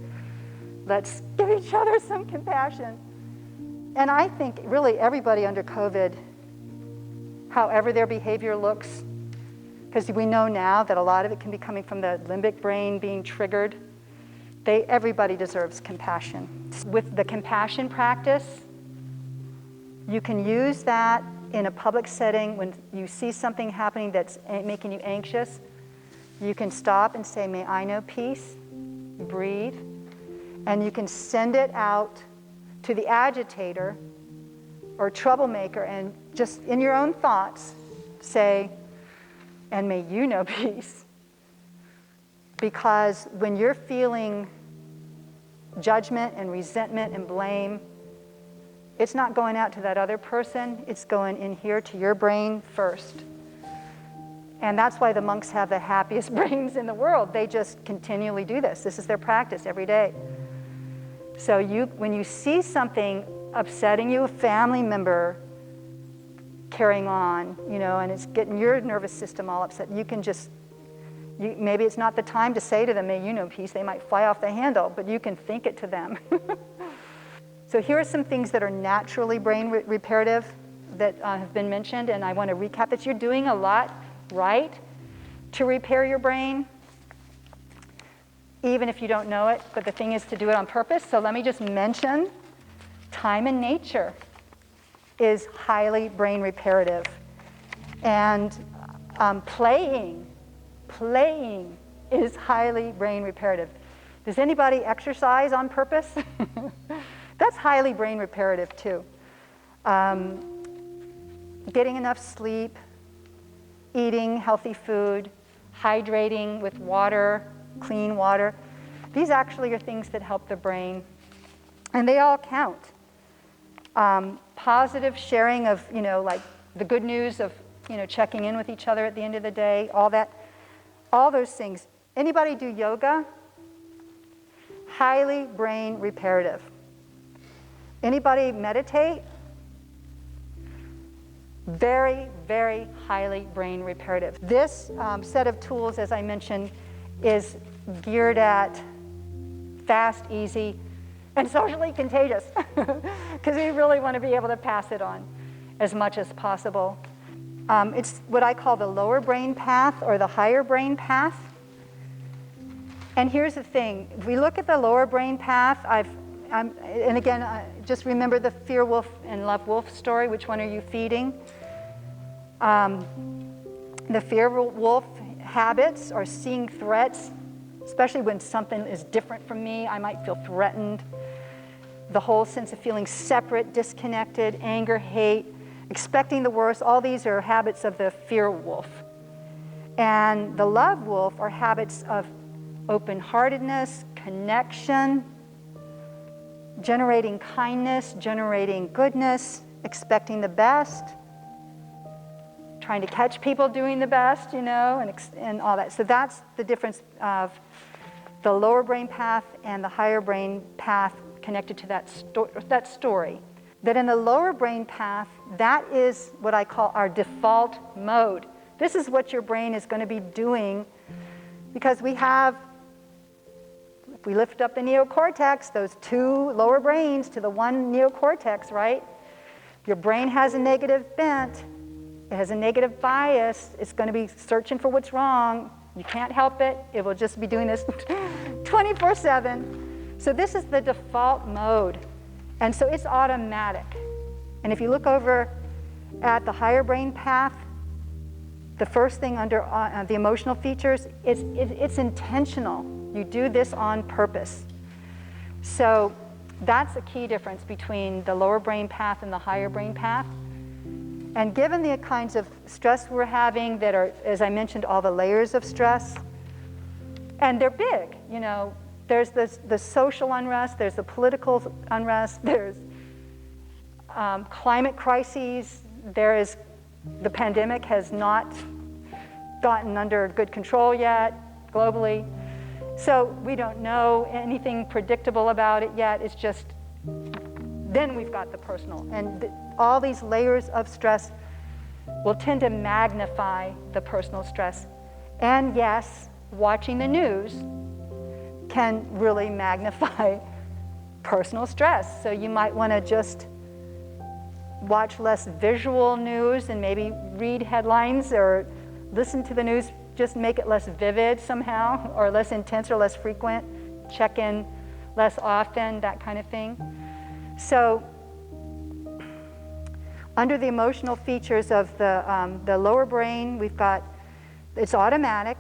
Let's give each other some compassion. And I think really everybody under COVID, however their behavior looks, because we know now that a lot of it can be coming from the limbic brain being triggered, everybody deserves compassion. With the compassion practice, you can use that in a public setting when you see something happening that's making you anxious. You can stop and say, may I know peace, breathe, and you can send it out to the agitator or troublemaker and just in your own thoughts say, and may you know peace. Because when you're feeling judgment and resentment and blame, it's not going out to that other person, it's going in here to your brain first. And that's why the monks have the happiest brains in the world. They just continually do this. This is their practice every day. So when you see something upsetting you, a family member carrying on, and it's getting your nervous system all upset, you can just, maybe it's not the time to say to them, may you know peace, they might fly off the handle, but you can think it to them. So here are some things that are naturally brain reparative that have been mentioned, and I want to recap that you're doing a lot right to repair your brain, even if you don't know it, but the thing is to do it on purpose. So let me just mention time in nature is highly brain reparative. And playing is highly brain reparative. Does anybody exercise on purpose? That's highly brain reparative too. Getting enough sleep, eating healthy food, hydrating with water, clean water. These actually are things that help the brain, and they all count. Positive sharing of, like the good news of, checking in with each other at the end of the day, all those things. Anybody do yoga? Highly brain reparative. Anybody meditate? Very, very highly brain reparative. This set of tools, as I mentioned, is geared at fast, easy, and socially contagious, because we really want to be able to pass it on as much as possible. It's what I call the lower brain path or the higher brain path. And here's the thing. If we look at the lower brain path, and again, just remember the fear wolf and love wolf story. Which one are you feeding? The fear wolf habits are seeing threats, especially when something is different from me. I might feel threatened. The whole sense of feeling separate, disconnected, anger, hate, expecting the worst. All these are habits of the fear wolf. And the love wolf are habits of open-heartedness, connection, generating kindness, generating goodness, expecting the best, trying to catch people doing the best, and all that. So that's the difference of the lower brain path and the higher brain path connected to that story. That in the lower brain path, that is what I call our default mode. This is what your brain is going to be doing because if we lift up the neocortex, those two lower brains to the one neocortex, right? Your brain has a negative bent. It has a negative bias. It's going to be searching for what's wrong. You can't help it. It will just be doing this 24/7. So this is the default mode. And so it's automatic. And if you look over at the higher brain path, the first thing under the emotional features, it's intentional. You do this on purpose. So that's a key difference between the lower brain path and the higher brain path. And given the kinds of stress we're having that are, as I mentioned, all the layers of stress, and they're big, you know, there's the social unrest, there's the political unrest, there's climate crises, there is, the pandemic has not gotten under good control yet globally. So we don't know anything predictable about it yet. It's just, then we've got the personal. And all these layers of stress will tend to magnify the personal stress. And yes, watching the news can really magnify personal stress. So you might want to just watch less visual news and maybe read headlines or listen to the news, just make it less vivid somehow, or less intense or less frequent, check in less often, that kind of thing. So under the emotional features of the lower brain, we've got, it's automatic.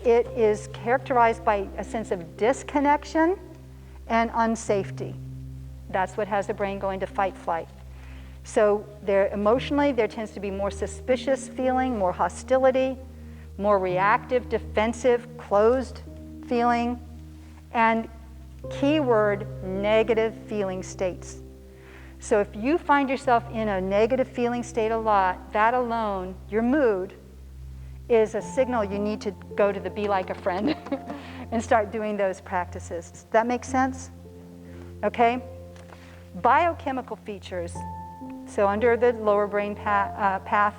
It is characterized by a sense of disconnection and unsafety. That's what has the brain going to fight, flight. So emotionally, there tends to be more suspicious feeling, more hostility, more reactive, defensive, closed feeling, and keyword, negative feeling states. So if you find yourself in a negative feeling state a lot, that alone, your mood, is a signal you need to go to the Be Like a Friend and start doing those practices. Does that make sense? Okay? Biochemical features. So under the lower brain path,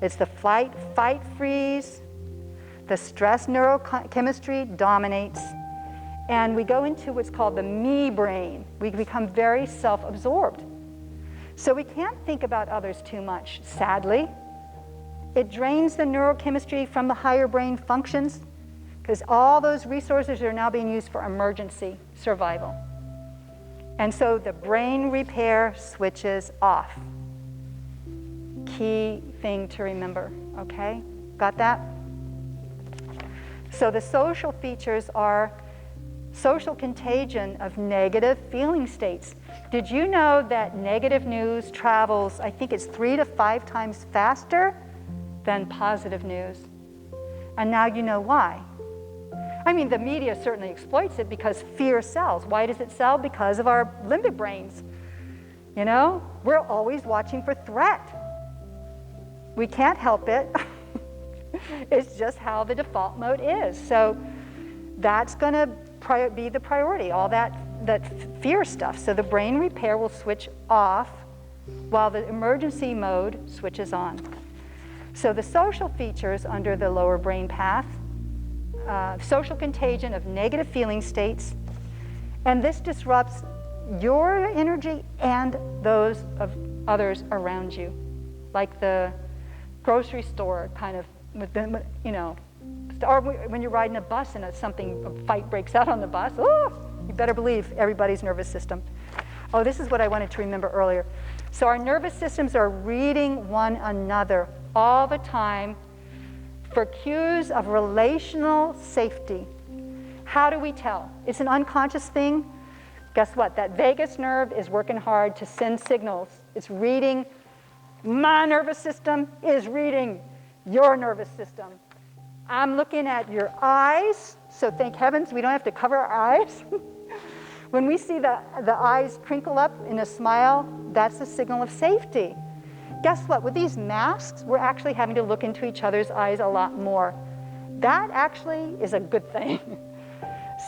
it's the flight, fight, freeze. The stress neurochemistry dominates. And we go into what's called the me brain. We become very self-absorbed. So we can't think about others too much, sadly. It drains the neurochemistry from the higher brain functions because all those resources are now being used for emergency survival. And so the brain repair switches off. Key thing to remember, okay? Got that? So the social features are social contagion of negative feeling states. Did you know that negative news travels, I think it's 3 to 5 times faster than positive news? And now you know why. I mean, the media certainly exploits it because fear sells. Why does it sell? Because of our limbic brains. You know, we're always watching for threat. We can't help it. It's just how the default mode is. So that's going to be the priority, all that fear stuff. So the brain repair will switch off while the emergency mode switches on. So the social features under the lower brain path, social contagion of negative feeling states, and this disrupts your energy and those of others around you, like the grocery store kind of, you know, or when you're riding a bus and a fight breaks out on the bus, oh, you better believe everybody's nervous system. Oh, this is what I wanted to remember earlier. So our nervous systems are reading one another all the time for cues of relational safety. How do we tell? It's an unconscious thing. Guess what? That vagus nerve is working hard to send signals. It's reading. My nervous system is reading your nervous system. I'm looking at your eyes, so thank heavens we don't have to cover our eyes. When we see the eyes crinkle up in a smile, that's a signal of safety. Guess what? With these masks, we're actually having to look into each other's eyes a lot more. That actually is a good thing.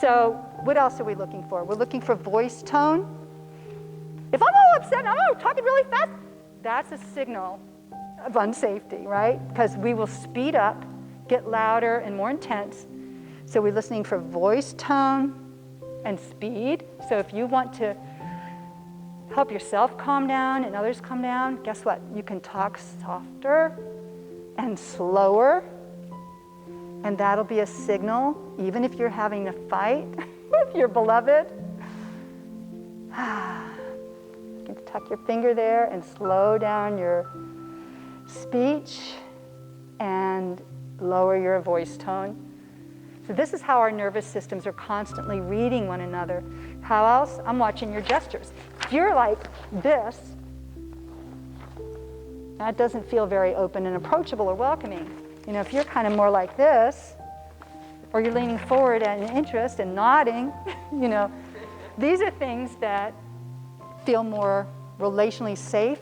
So what else are we looking for? We're looking for voice tone. If I'm all upset and I'm talking really fast, that's a signal of unsafety, right? Because we will speed up, get louder and more intense. So we're listening for voice tone and speed. So if you want to help yourself calm down and others calm down, guess what? You can talk softer and slower, and that'll be a signal, even if you're having a fight with your beloved. You can tuck your finger there and slow down your speech and lower your voice tone. So this is how our nervous systems are constantly reading one another. How else? I'm watching your gestures. If you're like this, That doesn't feel very open and approachable or welcoming. You know, if you're kind of more like this, or you're leaning forward at an interest and nodding, you know, these are things that feel more relationally safe,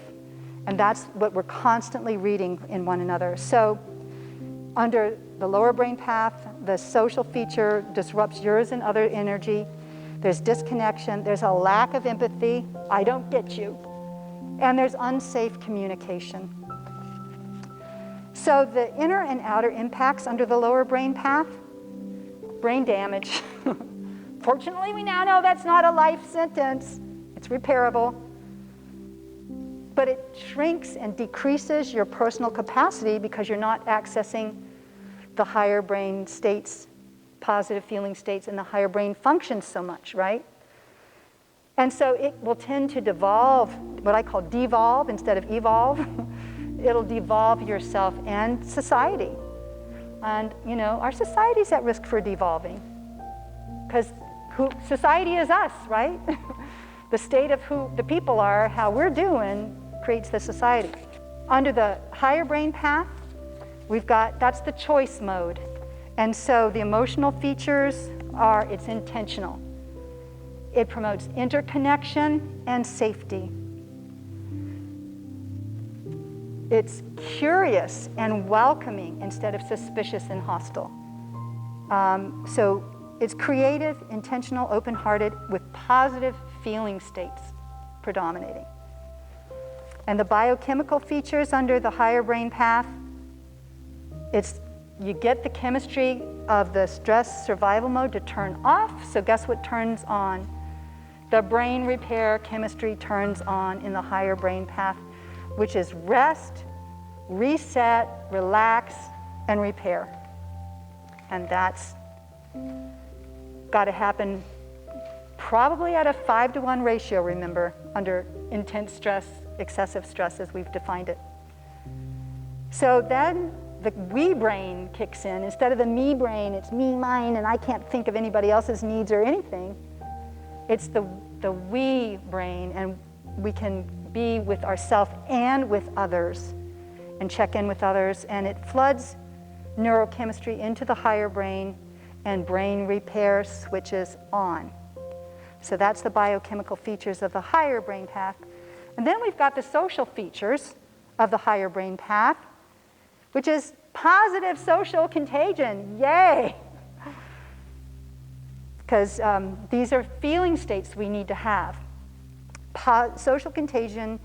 and that's what we're constantly reading in one another. So under the lower brain path, the social feature disrupts yours and other energy. There's disconnection, there's a lack of empathy, I don't get you, and there's unsafe communication. So the inner and outer impacts under the lower brain path, brain damage. Fortunately, we now know that's not a life sentence. It's repairable. But it shrinks and decreases your personal capacity because you're not accessing the higher brain states, positive feeling states, and the higher brain functions so much, right? And so it will tend to devolve, what I call devolve instead of evolve. It'll devolve yourself and society. And, you know, our society's at risk for devolving because society is us, right? The state of who the people are, how we're doing, creates the society. Under the higher brain path, we've got, that's the choice mode. And so the emotional features are, it's intentional. It promotes interconnection and safety. It's curious and welcoming instead of suspicious and hostile. So it's creative, intentional, open-hearted with positive feeling states predominating. And the biochemical features under the higher brain path, it's you get the chemistry of the stress survival mode to turn off. So guess what turns on? The brain repair chemistry turns on in the higher brain path, which is rest, reset, relax, and repair. And that's got to happen probably at a 5-to-1 ratio, remember, under intense stress, excessive stress as we've defined it. So then the we brain kicks in. Instead of the me brain, it's me, mine, and I can't think of anybody else's needs or anything. It's the we brain, and we can be with ourselves and with others and check in with others, and it floods neurochemistry into the higher brain, and brain repair switches on. So that's the biochemical features of the higher brain path. And then we've got the social features of the higher brain path, which is positive social contagion. Yay! Because these are feeling states we need to have. Social contagion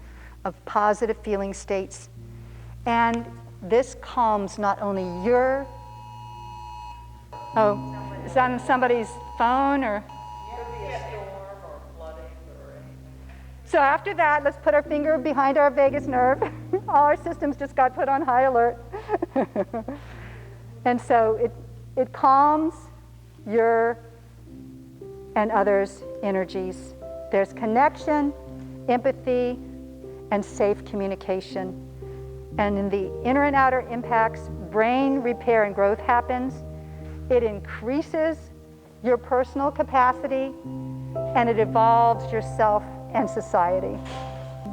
of positive feeling states. And this calms not only your, is that on somebody's phone or? So after that, let's put our finger behind our vagus nerve. All our systems just got put on high alert. And so it calms your and others' energies. There's connection, empathy, and safe communication. And in the inner and outer impacts, brain repair and growth happens. It increases your personal capacity, and it evolves yourself and society.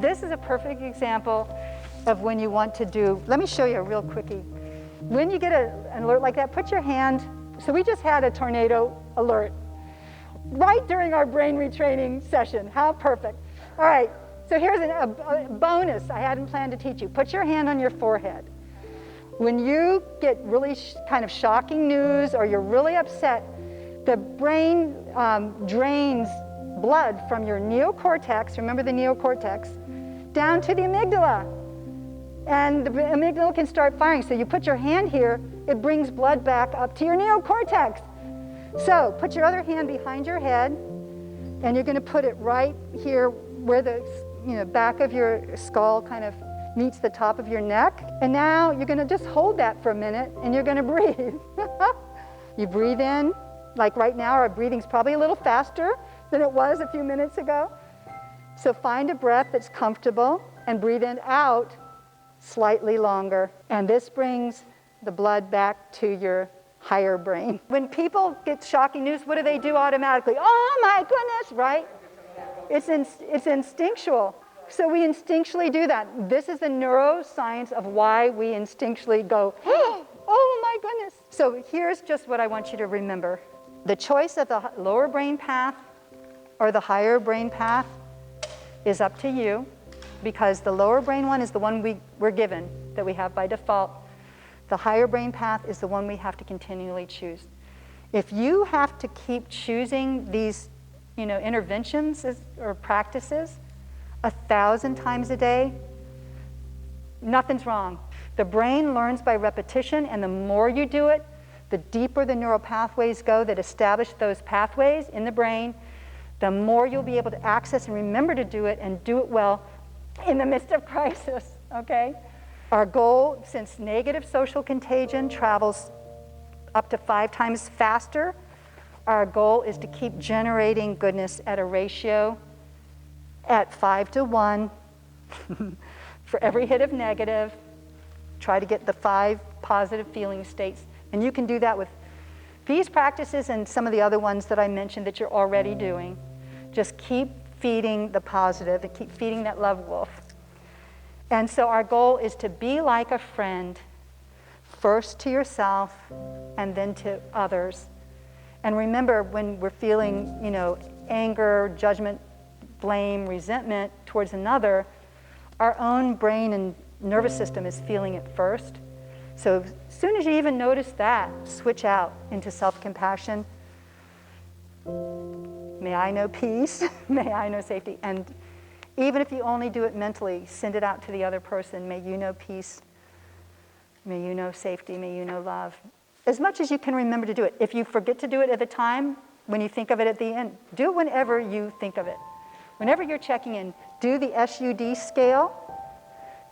This is a perfect example of when you want to do, let me show you a real quickie. When you get an alert like that, put your hand, so we just had a tornado alert right during our brain retraining session. How perfect. All right, so here's a bonus I hadn't planned to teach you. Put your hand on your forehead. When you get really kind of shocking news or you're really upset, the brain drains blood from your neocortex, remember the neocortex, down to the amygdala. And the amygdala can start firing. So you put your hand here, it brings blood back up to your neocortex. So put your other hand behind your head, and you're going to put it right here where the back of your skull kind of meets the top of your neck. And now you're going to just hold that for a minute, and you're going to breathe. You breathe in, like right now our breathing's probably a little faster than it was a few minutes ago. So find a breath that's comfortable and breathe in out slightly longer. And this brings the blood back to your higher brain. When people get shocking news, what do they do automatically? Oh my goodness, right? It's instinctual. So we instinctually do that. This is the neuroscience of why we instinctually go, oh my goodness. So here's just what I want you to remember. The choice of the lower brain path or the higher brain path is up to you, because the lower brain one is the one we're given, that we have by default. The higher brain path is the one we have to continually choose. If you have to keep choosing these, interventions or practices 1,000 times a day, nothing's wrong. The brain learns by repetition, and the more you do it, the deeper the neural pathways go that establish those pathways in the brain, the more you'll be able to access and remember to do it, and do it well in the midst of crisis, okay? Our goal, since negative social contagion travels up to 5 times faster, our goal is to keep generating goodness at a ratio at 5 to 1 for every hit of negative. Try to get the 5 positive feeling states. And you can do that with these practices and some of the other ones that I mentioned that you're already doing. Just keep feeding the positive and keep feeding that love wolf. And so our goal is to be like a friend, first to yourself and then to others. And remember, when we're feeling, anger, judgment, blame, resentment towards another, our own brain and nervous system is feeling it first. So as soon as you even notice that, switch out into self-compassion. May I know peace, may I know safety. And even if you only do it mentally, send it out to the other person. May you know peace, may you know safety, may you know love. As much as you can remember to do it. If you forget to do it at the time, when you think of it at the end, do it whenever you think of it. Whenever you're checking in, do the SUD scale,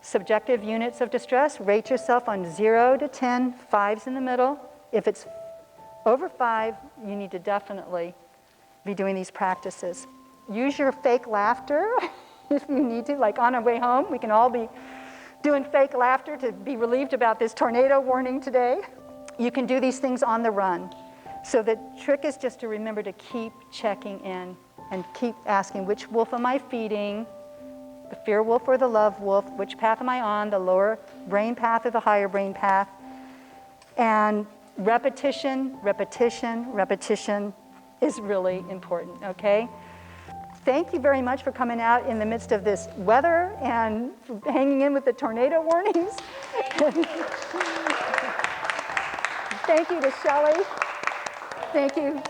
subjective units of distress. Rate yourself on 0 to 10, 5's in the middle. If it's over 5, you need to definitely be doing these practices. Use your fake laughter if you need to. Like on our way home, we can all be doing fake laughter to be relieved about this tornado warning today. You can do these things on the run. So the trick is just to remember to keep checking in and keep asking, which wolf am I feeding? The fear wolf or the love wolf? Which path am I on? The lower brain path or the higher brain path? And repetition, repetition, repetition is really important, okay? Thank you very much for coming out in the midst of this weather and hanging in with the tornado warnings. Thank you to Shelley. Thank you